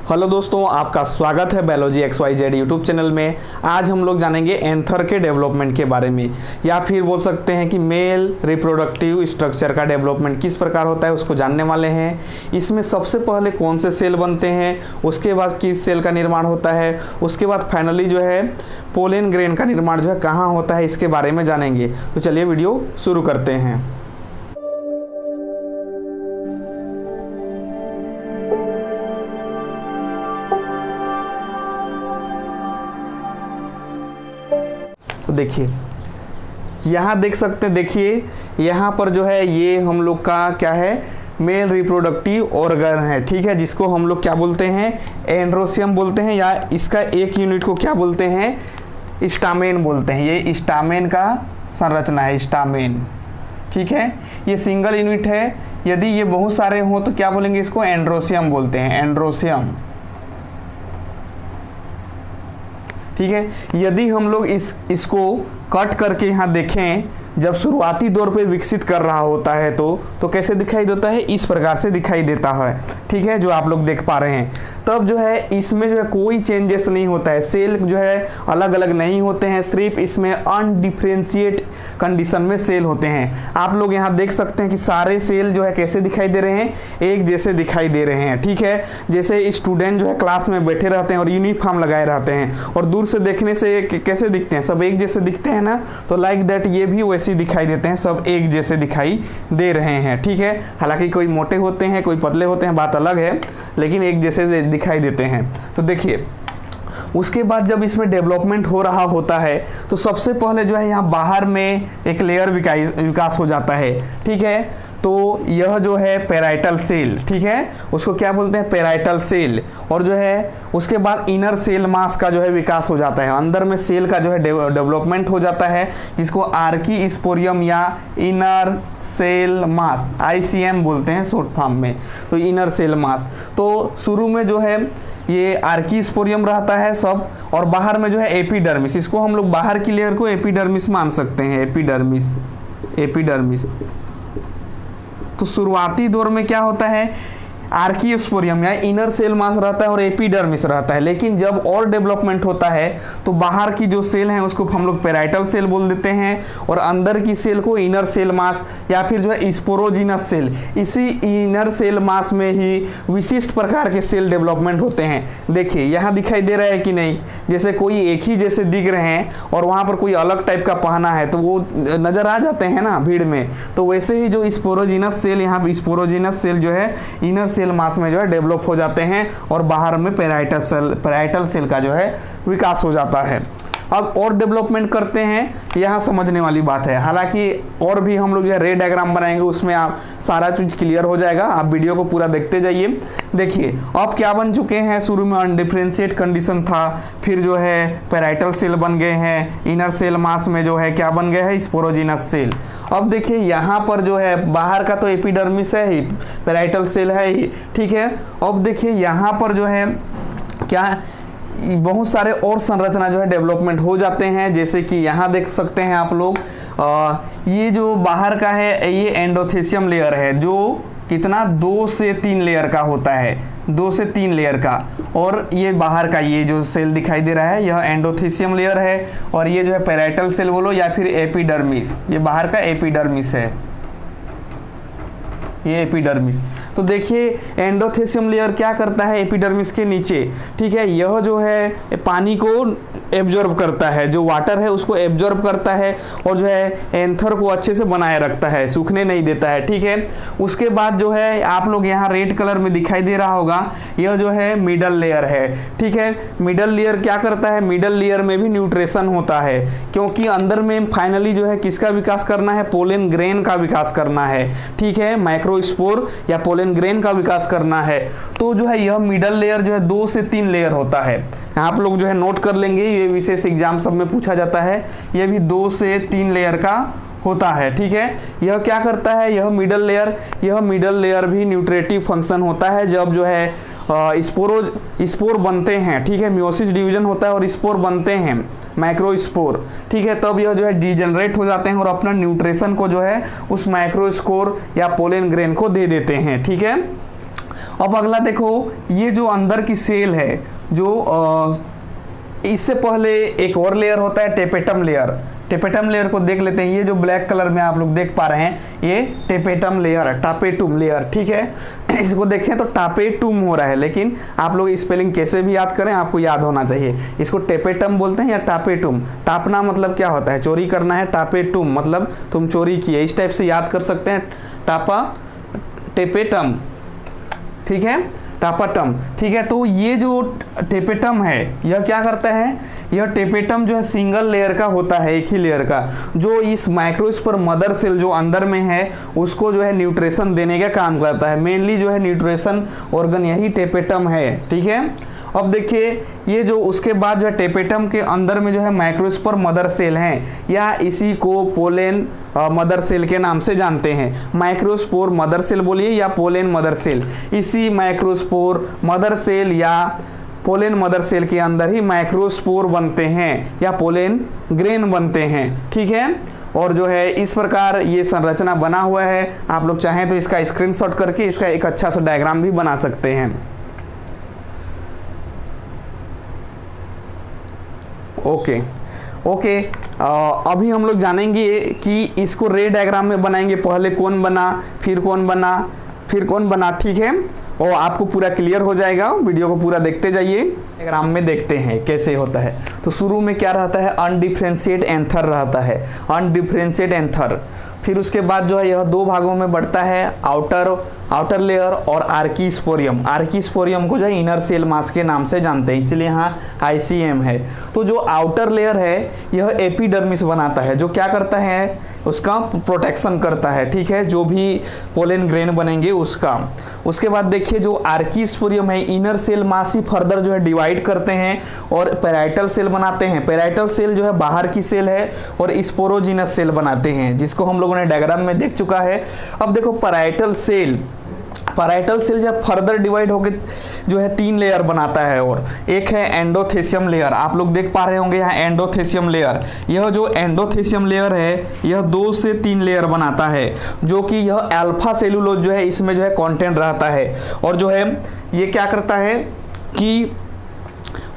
Hello दोस्तों, आपका स्वागत है बायोलॉजी XYZ यूट्यूब चैनल में। आज हम लोग जानेंगे एंथर के डेवलपमेंट के बारे में, या फिर बोल सकते हैं कि मेल रिप्रोडक्टिव स्ट्रक्चर का डेवलपमेंट किस प्रकार होता है उसको जानने वाले हैं। इसमें सबसे पहले कौन से सेल बनते हैं, उसके बाद किस सेल का निर्माण होता है, उसके बाद फाइनली जो है पोलन ग्रेन का निर्माण जो है कहाँ होता है, इसके बारे में जानेंगे। तो चलिए वीडियो शुरू करते हैं। तो देखिए यहाँ देख सकते हैं, देखिए यहाँ पर जो है ये हम लोग का क्या है, मेल रिप्रोडक्टिव ऑर्गन है, ठीक है, जिसको हम लोग क्या बोलते हैं, एंड्रोसियम बोलते हैं, या इसका एक यूनिट को क्या बोलते हैं, स्टामेन बोलते हैं। ये स्टामेन का संरचना है, स्टामेन, ठीक है। ये सिंगल यूनिट है। यदि ये बहुत सारे हों तो क्या बोलेंगे, इसको एंड्रोसियम बोलते हैं, एंड्रोसियम, ठीक है। यदि हम लोग इसको कट करके यहाँ देखें, जब शुरुआती दौर पे विकसित कर रहा होता है तो कैसे दिखाई देता है, इस प्रकार से दिखाई देता है, ठीक है, जो आप लोग देख पा रहे हैं। तब जो है इसमें जो है कोई चेंजेस नहीं होता है, सेल जो है अलग अलग नहीं होते हैं, सिर्फ इसमें अनडिफरेंशिएट कंडीशन में सेल होते हैं। आप लोग यहाँ देख सकते हैं कि सारे सेल जो है कैसे दिखाई दे रहे हैं, एक जैसे दिखाई दे रहे हैं, ठीक है। जैसे स्टूडेंट जो है क्लास में बैठे रहते हैं और यूनिफॉर्म लगाए रहते हैं, और दूर से देखने से कैसे दिखते हैं, सब एक जैसे दिखते हैं ना। तो लाइक दैट ये भी वैसे दिखाई देते हैं, सब एक जैसे दिखाई दे रहे हैं, ठीक है। हालांकि कोई मोटे होते हैं, कोई पतले होते हैं, बात अलग है, लेकिन एक जैसे दिखाई देते हैं। तो देखिए उसके बाद जब इसमें डेवलपमेंट हो रहा होता है तो सबसे पहले जो है यहाँ बाहर में एक लेयर विकास हो जाता है, ठीक है। तो यह जो है पेराइटल सेल, ठीक है, उसको क्या बोलते हैं, पेराइटल सेल। और जो है उसके बाद इनर सेल मास का जो है विकास हो जाता है, अंदर में सेल का जो है डेवलपमेंट हो जाता है, जिसको आर्कीस्पोरियम या इनर सेल मास, ICM बोलते हैं शॉर्ट फॉर्म में। तो इनर सेल मास, तो शुरू में जो है ये आर्कीस्पोरियम रहता है सब, और बाहर में जो है एपिडर्मिस, इसको हम लोग बाहर की लेयर को एपिडर्मिस मान सकते हैं, एपिडर्मिस, एपिडर्मिस। तो शुरुआती दौर में क्या होता है, आर्कीस्पोरियम या इनर सेल मास रहता है और एपिडर्मिस रहता है। लेकिन जब और डेवलपमेंट होता है तो बाहर की जो सेल हैं उसको हम लोग पेराइटल सेल बोल देते हैं, और अंदर की सेल को इनर सेल मास या फिर जो है स्पोरोजिनस सेल। इसी इनर सेल मास में ही विशिष्ट प्रकार के सेल डेवलपमेंट होते हैं। देखिए यहाँ दिखाई दे रहा है कि नहीं, जैसे कोई एक ही जैसे दिख रहे हैं और वहाँ पर कोई अलग टाइप का पहना है तो वो नज़र आ जाते हैं ना भीड़ में। तो वैसे ही जो स्पोरोजिनस सेल, यहाँ स्पोरोजिनस सेल जो है इनर सेल मास में जो है डेवलप हो जाते हैं, और बाहर में पेराइटल सेल का जो है विकास हो जाता है। अब और डेवलपमेंट करते हैं, यहाँ समझने वाली बात है। हालांकि और भी हम लोग जो है रे डायग्राम बनाएंगे, उसमें आप सारा चीज़ क्लियर हो जाएगा, आप वीडियो को पूरा देखते जाइए। देखिए अब क्या बन चुके हैं, शुरू में अनडिफरेंशिएट कंडीशन था, फिर जो है पेराइटल सेल बन गए हैं, इनर सेल मास में जो है क्या बन गए हैं, स्पोरोजिनस सेल। अब देखिए यहाँ पर जो है बाहर का तो एपिडर्मिस है ही, पेराइटल सेल है ही, ठीक है। अब देखिए यहाँ पर जो है क्या, बहुत सारे और संरचना जो है डेवलपमेंट हो जाते हैं। जैसे कि यहाँ देख सकते हैं आप लोग, ये जो बाहर का है ये एंडोथेसियम लेयर है, जो कितना 2 से 3 लेयर का होता है, 2 से 3 लेयर का। और ये बाहर का ये जो सेल दिखाई दे रहा है यह एंडोथेसियम लेयर है, और ये जो है पेराइटल सेल बोलो या फिर एपिडर्मिस, ये बाहर का एपिडर्मिस है, ये एपिडर्मिस। तो देखिए एंडोथेसियम लेयर क्या करता है एपिडर्मिस के नीचे, ठीक है, यह जो है पानी को एब्जॉर्ब करता है, जो वाटर है उसको एब्जॉर्ब करता है, और जो है एंथर को अच्छे से बनाए रखता है, सूखने नहीं देता है, ठीक है। उसके बाद जो है आप लोग यहाँ रेड कलर में दिखाई दे रहा होगा, यह जो है मिडल लेयर है, ठीक है। मिडल लेयर क्या करता है, मिडल लेयर में भी न्यूट्रिशन होता है, क्योंकि अंदर में फाइनली जो है किसका विकास करना है, पोलन ग्रेन का विकास करना है, ठीक है, माइक्रोस्पोर या पोलन ग्रेन का विकास करना है। तो जो है यह मिडल लेयर जो है 2 से 3 लेयर होता है। आप लोग जो है नोट कर लेंगे, ये विशेष एग्जाम सब में पूछा जाता है, ये भी 2 से 3 लेयर का होता है, ठीक है। यह क्या करता है, यह मिडल लेयर भी न्यूट्रेटिव फंक्शन होता है। जब जो है स्पोर बनते हैं, ठीक है, मियोसिस डिवीजन होता है और स्पोर बनते हैं, माइक्रोस्पोर, ठीक है, तब यह जो है डिजेनरेट हो जाते हैं और अपना न्यूट्रिशन को जो है उस माइक्रोस्पोर या पोलन ग्रेन को दे देते हैं, ठीक है। अब अगला देखो, ये जो अंदर की सेल है, जो इससे पहले एक और लेयर होता है टेपेटम लेयर। टेपेटम लेयर को देख लेते हैं। ये जो ब्लैक कलर में आप लोग देख पा रहे हैं, ये टेपेटम लेयर है, टापेटुम लेयर, ठीक है। इसको देखें तो टापेटुम हो रहा है, लेकिन आप लोग स्पेलिंग कैसे भी याद करें, आपको याद होना चाहिए। इसको टेपेटम बोलते हैं या टापेटुम। टापना मतलब क्या होता है, चोरी करना है। टापेटुम मतलब तुम चोरी किए, इस टाइप से याद कर सकते हैं। टापा टेपेटम, ठीक है, टापाटम, ठीक है। तो ये जो टेपेटम है, यह क्या करता है, यह टेपेटम जो है सिंगल लेयर का होता है, एक ही लेयर का, जो इस माइक्रोस्पोर मदर सेल जो अंदर में है उसको जो है न्यूट्रिशन देने का काम करता है। मेनली जो है न्यूट्रिशन ऑर्गन यही टेपेटम है, ठीक है। अब देखिए, ये जो उसके बाद जो है टेपेटम के अंदर में जो है माइक्रोस्पोर मदर सेल हैं, या इसी को पोलेन मदर सेल के नाम से जानते हैं। माइक्रोस्पोर मदर सेल बोलिए या पोलेन मदर सेल। इसी माइक्रोस्पोर मदर सेल या पोलेन मदर सेल के अंदर ही माइक्रोस्पोर बनते हैं या पोलेन ग्रेन बनते हैं, ठीक है। और जो है इस प्रकार ये संरचना बना हुआ है। आप लोग चाहें तो इसका स्क्रीनशॉट करके इसका एक अच्छा सा डायग्राम भी बना सकते हैं। ओके, अभी हम लोग जानेंगे कि इसको रे डायग्राम में बनाएंगे। पहले कौन बना, फिर कौन बना, फिर कौन बना, ठीक है। और आपको पूरा क्लियर हो जाएगा, वीडियो को पूरा देखते जाइए। डायग्राम में देखते हैं कैसे होता है। तो शुरू में क्या रहता है, अनडिफरेंशिएट एंथर रहता है, अनडिफरेंशिएट एंथर। फिर उसके बाद जो है यह दो भागों में बढ़ता है, आउटर लेयर और आर्कीस्पोरियम। आर्कीस्पोरियम को जो है इनर सेल मास के नाम से जानते हैं, इसलिए यहाँ ICM है। तो जो आउटर लेयर है यह एपिडर्मिस बनाता है, जो क्या करता है, उसका प्रोटेक्शन करता है, ठीक है, जो भी पोलेन ग्रेन बनेंगे उसका। उसके बाद देखिए जो आर्कीस्पोरियम है, इनर सेल मास ही फर्दर जो है डिवाइड करते हैं और पैराइटल सेल बनाते हैं। पैराइटल सेल जो है बाहर की सेल है और स्पोरोजिनस सेल बनाते हैं, जिसको हम लोगों ने डायग्राम में देख चुका है। अब देखो पैराइटल सेल जब फर्दर डिवाइड होकर जो है 3 लेयर बनाता है, और एक है एंडोथेसियम लेयर। आप लोग देख पा रहे होंगे यहाँ एंडोथेसियम लेयर। यह जो एंडोथेसियम लेयर है यह 2 से 3 लेयर बनाता है, जो कि यह अल्फा सेलुलोज जो है इसमें जो है कंटेंट रहता है। और जो है ये क्या करता है कि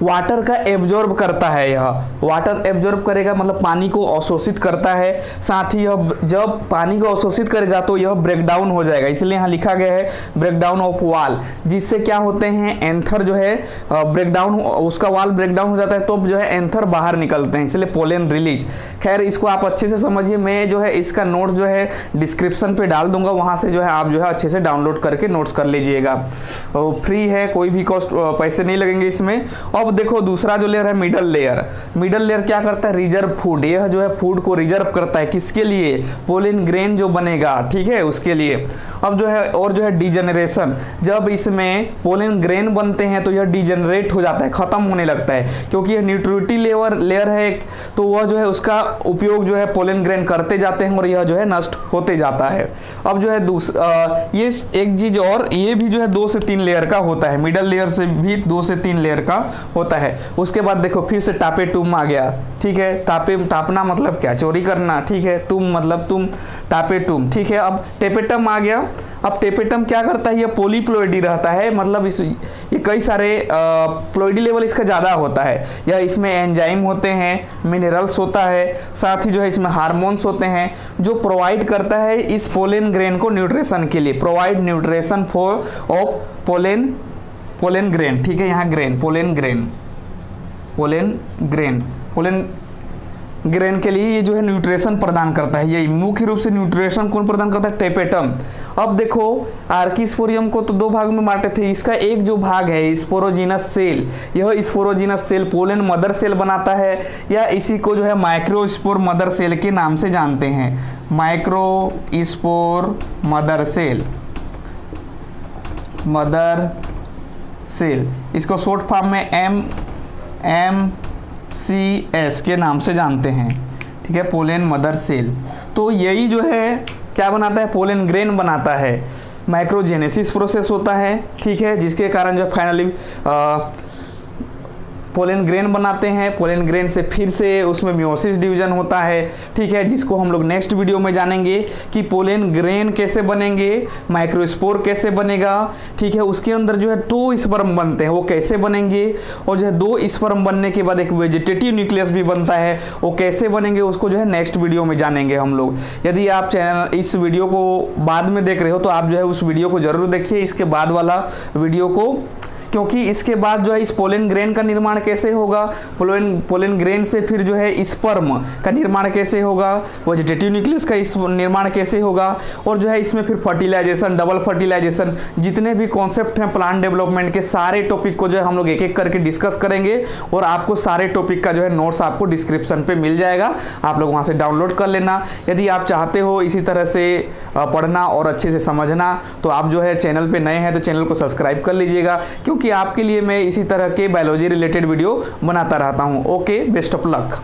वाटर का एब्जॉर्ब करता है। यह वाटर एब्जॉर्ब करेगा मतलब पानी को अवशोषित करता है। साथ ही यह जब पानी को अवशोषित करेगा तो यह ब्रेकडाउन हो जाएगा, इसलिए यहाँ लिखा गया है ब्रेकडाउन ऑफ वाल, जिससे क्या होते हैं, एंथर जो है ब्रेकडाउन, उसका वाल ब्रेकडाउन हो जाता है तो जो है एंथर बाहर निकलते हैं, इसलिए पोलेन रिलीज। खैर इसको आप अच्छे से समझिए, मैं जो है इसका नोट जो है डिस्क्रिप्शन पे डाल दूंगा, वहाँ से जो है आप जो है अच्छे से डाउनलोड करके नोट्स कर लीजिएगा। फ्री है, कोई भी कॉस्ट पैसे नहीं लगेंगे इसमें। अब देखो दूसरा जो लेयर है मिडल लेयर। मिडल लेयर क्या करता है, रिजर्व फूड। यह जो है फूड को रिजर्व करता है, किसके लिए, पोलेन ग्रेन जो बनेगा, ठीक है, उसके लिए। अब जो है और जो है डिजेनरेशन, जब इसमें पोलेन ग्रेन बनते हैं तो यह डिजेनरेट हो जाता है, खत्म होने लगता है, क्योंकि यह न्यूट्रिटी लेयर है, तो वह जो है उसका उपयोग जो है पोलेन ग्रेन करते जाते हैं और यह जो है नष्ट होते जाता है। अब जो है ये एक चीज और, ये भी जो है 2 से 3 लेयर का होता है, मिडल लेयर से भी 2 से 3 लेयर का होता है। उसके बाद देखो फिर से टापेटुम आ गया, ठीक है। टापना मतलब क्या, चोरी करना, ठीक है। तुम मतलब तुम, टापेटुम, ठीक है। अब टेपेटम आ गया। अब टेपेटम क्या करता है, ये पॉलीप्लोइडी रहता है, मतलब ये कई सारे प्लोइडी लेवल इसका ज़्यादा होता है। या इसमें एंजाइम होते हैं, मिनरल्स होता है, साथ ही जो है इसमें हार्मोन्स होते हैं, जो प्रोवाइड करता है इस पोलेन ग्रेन को न्यूट्रिशन के लिए, provide nutrition for of pollen grain, ठीक है। यहाँ ग्रेन, पोलेन ग्रेन के लिए ये जो है न्यूट्रिशन प्रदान करता है। ये मुख्य रूप से न्यूट्रिशन कौन प्रदान करता है, टेपेटम। अब देखो आर्कीस्पोरियम को तो 2 भाग में बांटे थे, इसका एक जो भाग है स्पोरोजिनस सेल, यह sporogenous cell pollen mother cell बनाता है, या इसी को जो है माइक्रोस्पोर मदर सेल के नाम से जानते हैं, माइक्रोस्पोर मदर सेल, इसको शॉर्ट फॉर्म में MCS के नाम से जानते हैं, ठीक है, पोलेन मदर सेल। तो यही जो है क्या बनाता है, पोलेन ग्रेन बनाता है। माइक्रोजेनेसिस प्रोसेस होता है, ठीक है, जिसके कारण जो फाइनली पोलन ग्रेन बनाते हैं, पोलन ग्रेन से फिर से उसमें मियोसिस डिवीजन होता है, ठीक है, जिसको हम लोग नेक्स्ट वीडियो में जानेंगे कि पोलन ग्रेन कैसे बनेंगे, माइक्रोस्पोर कैसे बनेगा, ठीक है। उसके अंदर जो है 2 स्पर्म बनते हैं, वो कैसे बनेंगे, और जो है 2 स्पर्म बनने के बाद एक वेजिटेटिव न्यूक्लियस भी बनता है, वो कैसे बनेंगे उसको जो है नेक्स्ट वीडियो में जानेंगे हम लोग। यदि आप चैनल इस वीडियो को बाद में देख रहे हो तो आप जो है उस वीडियो को जरूर देखिए, इसके बाद वाला वीडियो को, क्योंकि इसके बाद जो है इस पोलन ग्रेन का निर्माण कैसे होगा, पोलन ग्रेन से फिर जो है स्पर्म का निर्माण कैसे होगा, वेजिटेटिव न्यूक्लियस का इस निर्माण कैसे होगा, और जो है इसमें फिर फर्टिलाइजेशन, डबल फर्टिलाइजेशन, जितने भी कॉन्सेप्ट हैं प्लांट डेवलपमेंट के, सारे टॉपिक को जो है हम लोग एक एक करके डिस्कस करेंगे, और आपको सारे टॉपिक का जो है नोट्स आपको डिस्क्रिप्शन पे मिल जाएगा, आप लोग वहाँ से डाउनलोड कर लेना। यदि आप चाहते हो इसी तरह से पढ़ना और अच्छे से समझना, तो आप जो है चैनल पे नए हैं तो चैनल को सब्सक्राइब कर लीजिएगा, कि आपके लिए मैं इसी तरह के बायोलॉजी रिलेटेड वीडियो बनाता रहता हूं। Okay, best of luck.